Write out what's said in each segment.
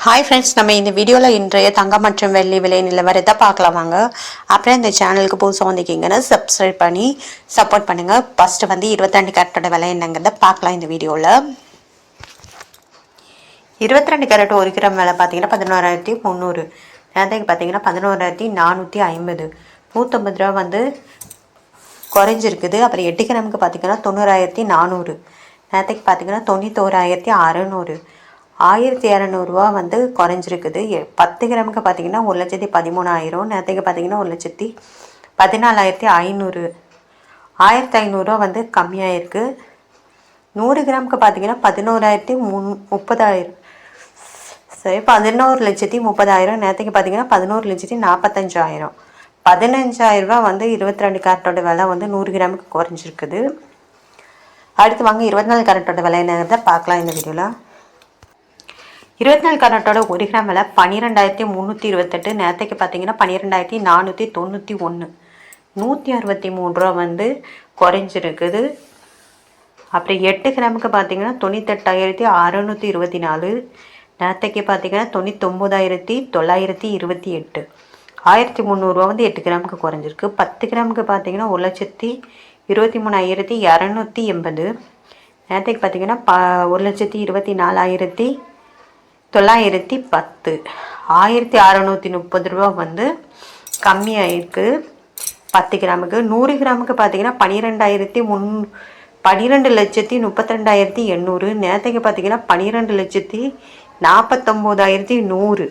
Hi friends, நம்ம இந்த வீடியோவில் இன்றைய தங்கம் மற்றும் வெள்ளி விலை நிலவரத்தை பார்க்கலாம் வாங்க. அப்புறம் இந்த சேனலுக்கு புதுசாக வந்திருக்கீங்கன்னா சப்ஸ்கிரைப் பண்ணி சப்போர்ட் பண்ணுங்கள். ஃபஸ்ட்டு வந்து 22 கேரட்டோட விலை என்னங்கிறத பார்க்கலாம் இந்த வீடியோவில். 22 கேரட் 1 கிராம் விலை பார்த்தீங்கன்னா 11,300. நேரத்துக்கு பார்த்தீங்கன்னா 11,450. 150 ரூபா வந்து குறைஞ்சிருக்குது. அப்புறம் 8 கிராமுக்கு பார்த்தீங்கன்னா 90,400. நேரத்துக்கு பார்த்தீங்கன்னா 91,600. 1,200 வந்து குறைஞ்சிருக்குது. 10 கிராமுக்கு பார்த்தீங்கன்னா 1,13,000. நேரத்துக்கு பார்த்தீங்கன்னா 1,14,500. 1,500 வந்து கம்மியாக இருக்குது. 100 கிராமுக்கு பார்த்தீங்கன்னா 11,30,000. சரி, 11,30,000. நேரத்துக்கு பார்த்தீங்கன்னா 11,45,000. 15,000 வந்து 22 கேரட்டோட விலை வந்து 100 கிராமுக்கு குறைஞ்சிருக்குது. அடுத்து வாங்க 24 கேரட்டோட விலை என்னங்கிறத பார்க்கலாம் இந்த வீடியோவில். 24 கேரட்டோட 1 கிராம் விலை 12,328. நேரத்துக்கு பார்த்தீங்கன்னா 12,491. 163 ரூபா வந்து குறைஞ்சிருக்குது. அப்புறம் 8 கிராமுக்கு பார்த்தீங்கன்னா 98,624. நேரத்துக்கு பார்த்தீங்கன்னா 99,928. 1,300 வந்து 8 கிராமுக்கு குறைஞ்சிருக்கு. 10 கிராமுக்கு பார்த்தீங்கன்னா 1,23,280. நேரத்துக்கு பார்த்தீங்கன்னா 1,24,910. 1,630 ரூபா வந்து கம்மியாயிருக்கு 10 கிராமுக்கு. 100 கிராமுக்கு பார்த்தீங்கன்னா 12,32,800. நேரத்துக்கு பார்த்தீங்கன்னா 12,49,100.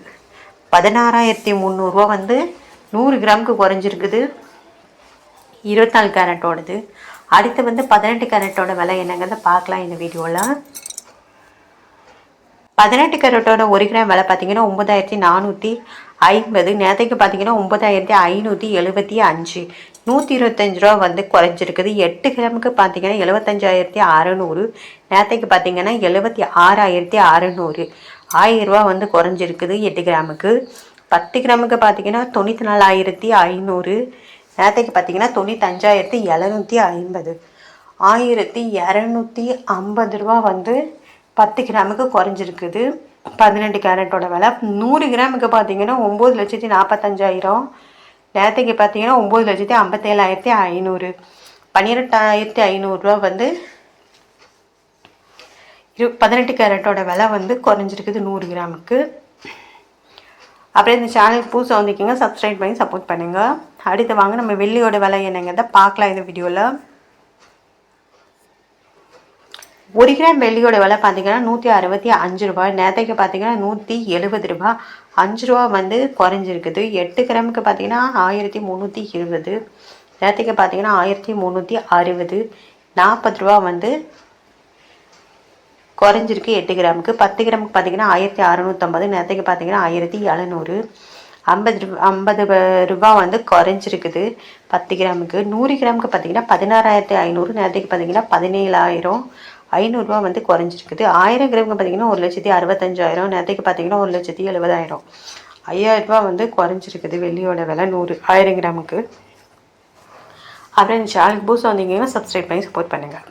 16,300 வந்து 100 கிராமுக்கு குறைஞ்சிருக்குது 24 கேரட்டோடது. அடுத்து வந்து 18 கேரட்டோட விலை என்னங்கிறத பார்க்கலாம் இந்த வீடியோவில். 18 கேரட்டோட 1 கிராம் விலை பார்த்தீங்கன்னா 9,450. நேரத்துக்கு பார்த்தீங்கன்னா 9,575. 125 ரூபா வந்து குறைஞ்சிருக்குது. 8 கிராமுக்கு பார்த்தீங்கன்னா 75,600. நேரத்துக்கு பார்த்தீங்கன்னா 76,600. 1,000 ரூபா வந்து குறைஞ்சிருக்குது 8 கிராமுக்கு. 10 கிராமுக்கு பார்த்தீங்கன்னா 94,500. நேரத்துக்கு பார்த்தீங்கன்னா 95,750. 1,250 ரூபா வந்து 10 கிராமுக்கு குறைஞ்சிருக்குது 18 கேரட்டோட விலை. 100 கிராமுக்கு பார்த்தீங்கன்னா 9,45,000. நேரத்துக்கு பார்த்தீங்கன்னா 9,57,500. 12,500 ரூபா வந்து 18 கேரட்டோட விலை வந்து குறைஞ்சிருக்குது 100 கிராமுக்கு. அப்புறம் இந்த சேனலுக்கு புதுசாக வந்துக்கிங்க, சப்ஸ்கிரைப் பண்ணி சப்போர்ட் பண்ணுங்கள். அடுத்து வாங்க நம்ம வெள்ளியோட விலை என்னங்கிறத பார்க்கலாம் இந்த வீடியோவில். 1 கிராம் வெள்ளியோட விலை பார்த்தீங்கன்னா 165 ரூபாய். நேரத்துக்கு பார்த்தீங்கன்னா 170 ரூபாய். 5 ரூபா வந்து குறைஞ்சிருக்குது. 8 கிராமுக்கு பார்த்தீங்கன்னா 1,320. நேரத்துக்கு பார்த்தீங்கன்னா 1,360. 40 ரூபா வந்து குறைஞ்சிருக்கு 8 கிராமுக்கு. 10 கிராமுக்கு பார்த்தீங்கன்னா 1,650. நேரத்துக்கு பார்த்தீங்கன்னா 1,700. 50 ரூபா வந்து குறைஞ்சிருக்குது 10 கிராமுக்கு. 100 கிராமுக்கு பார்த்தீங்கன்னா 16,500. நேரத்துக்கு பார்த்தீங்கன்னா 17,000. 500 ரூபா வந்து குறைஞ்சிருக்குது. 1000 கிராமுக்கு பார்த்தீங்கன்னா 1,65,000. நேரத்துக்கு பார்த்தீங்கன்னா 1,70,000. 5,000 ரூபா வந்து குறைஞ்சிருக்குது வெள்ளியோட விலை 1000 கிராமுக்கு. அப்புறம் இந்த சேனலுக்கு புதுசாக வந்தீங்கன்னா சப்ஸ்கிரைப் பண்ணி சப்போர்ட் பண்ணுங்கள்.